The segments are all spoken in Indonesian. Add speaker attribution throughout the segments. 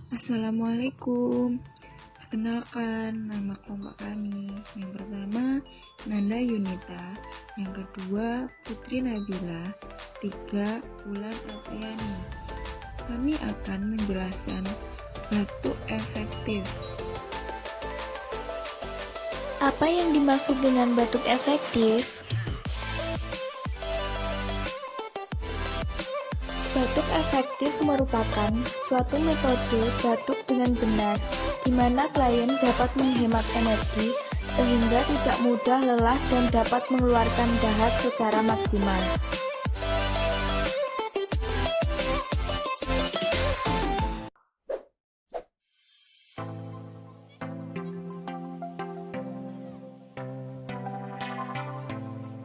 Speaker 1: Assalamualaikum. Perkenalkan, nama kelompok kami. Yang pertama, Nanda Yunita. Yang kedua, Putri Nabila. Tiga, Wulan Apriani. Kami akan menjelaskan batuk efektif.
Speaker 2: Apa yang dimaksud dengan batuk efektif? Batuk efektif merupakan suatu metode batuk dengan benar, di mana klien dapat menghemat energi sehingga tidak mudah lelah dan dapat mengeluarkan dahak secara maksimal.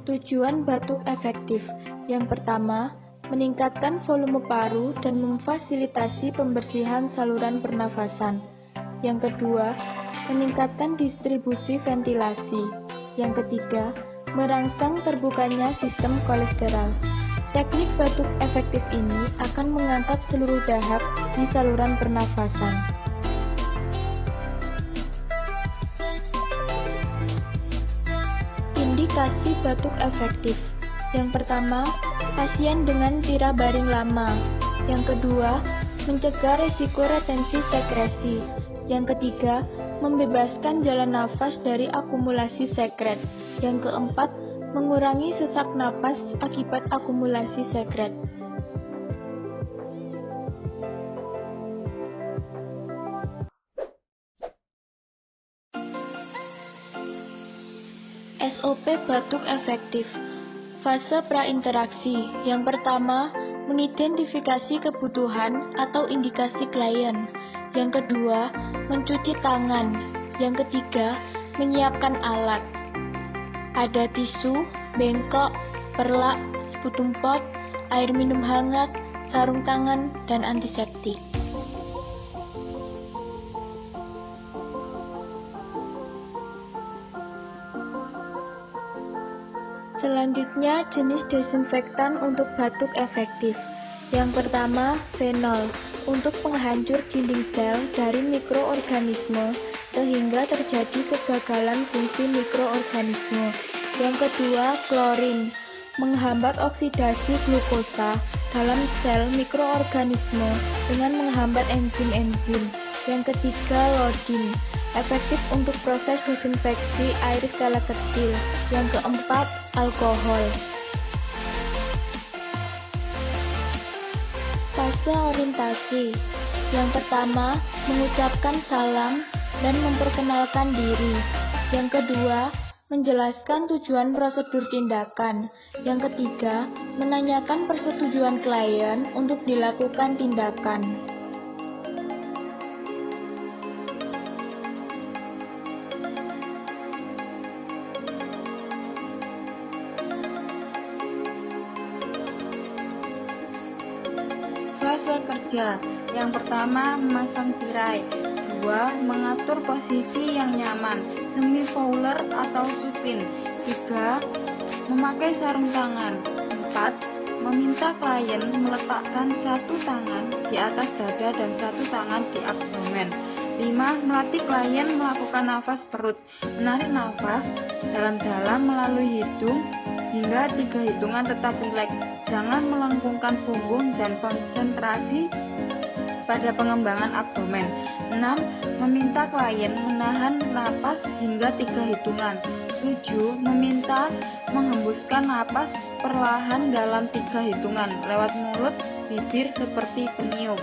Speaker 2: Tujuan batuk efektif yang pertama, meningkatkan volume paru dan memfasilitasi pembersihan saluran pernafasan. Yang kedua, meningkatkan distribusi ventilasi. Yang ketiga, merangsang terbukanya sistem kolesterol. Teknik batuk efektif ini akan mengangkat seluruh dahak di saluran pernafasan. Indikasi batuk efektif. Yang pertama, pasien dengan tira baring lama. Yang kedua, mencegah resiko retensi sekresi. Yang ketiga, membebaskan jalan nafas dari akumulasi sekret. Yang keempat, mengurangi sesak napas akibat akumulasi sekret. SOP batuk efektif. Fase prainteraksi. Yang pertama, mengidentifikasi kebutuhan atau indikasi klien. Yang kedua, mencuci tangan. Yang ketiga, menyiapkan alat. Ada tisu, bengkok, perlak, sputum pot, air minum hangat, sarung tangan, dan antiseptik. Selanjutnya, jenis desinfektan untuk batuk efektif. Yang pertama, fenol, untuk penghancur dinding sel dari mikroorganisme sehingga terjadi kegagalan fungsi mikroorganisme. Yang kedua, klorin, menghambat oksidasi glukosa dalam sel mikroorganisme dengan menghambat enzim-enzim. Yang ketiga, iodin, efektif untuk proses desinfeksi air skala kecil. Yang keempat, alkohol. Fase orientasi. Yang pertama, mengucapkan salam dan memperkenalkan diri. Yang kedua, menjelaskan tujuan prosedur tindakan. Yang ketiga, menanyakan persetujuan klien untuk dilakukan tindakan.
Speaker 1: Fase kerja. Yang pertama, memasang tirai. Dua, mengatur posisi yang nyaman, semi-fowler atau supin. Tiga, memakai sarung tangan. Empat, meminta klien meletakkan satu tangan di atas dada dan satu tangan di abdomen. 5. Melatih klien melakukan nafas perut. Menarik nafas dalam-dalam melalui hidung hingga 3 hitungan tetap rileks. Jangan melengkungkan punggung dan konsentrasi pada pengembangan abdomen. 6. Meminta klien menahan napas hingga 3 hitungan. 7. Meminta menghembuskan napas perlahan dalam 3 hitungan lewat mulut, bibir seperti peniup.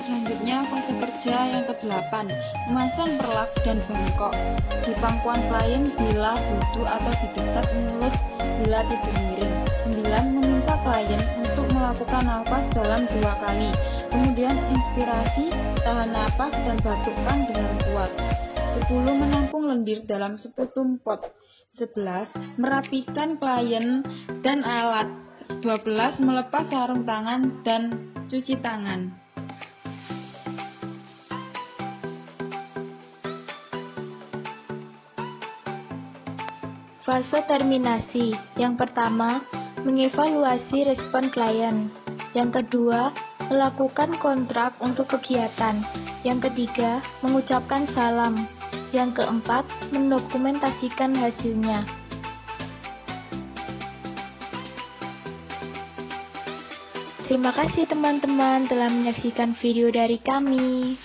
Speaker 1: Selanjutnya, fase kerja yang ke-8, memasang perlak dan bengkok di pangkuan klien bila duduk atau di dekat mulut bila tidur miring. 9. Meminta klien untuk melakukan nafas dalam 2 kali, kemudian inspirasi, tahan napas dan batukkan dengan kuat. 10. Menampung lendir dalam sputum pot. 11. Merapikan klien dan alat. 12. Melepas sarung tangan dan cuci tangan.
Speaker 2: Fase terminasi. Yang pertama, mengevaluasi respon klien. Yang kedua, melakukan kontrak untuk kegiatan. Yang ketiga, mengucapkan salam. Yang keempat, mendokumentasikan hasilnya. Terima kasih teman-teman telah menyaksikan video dari kami.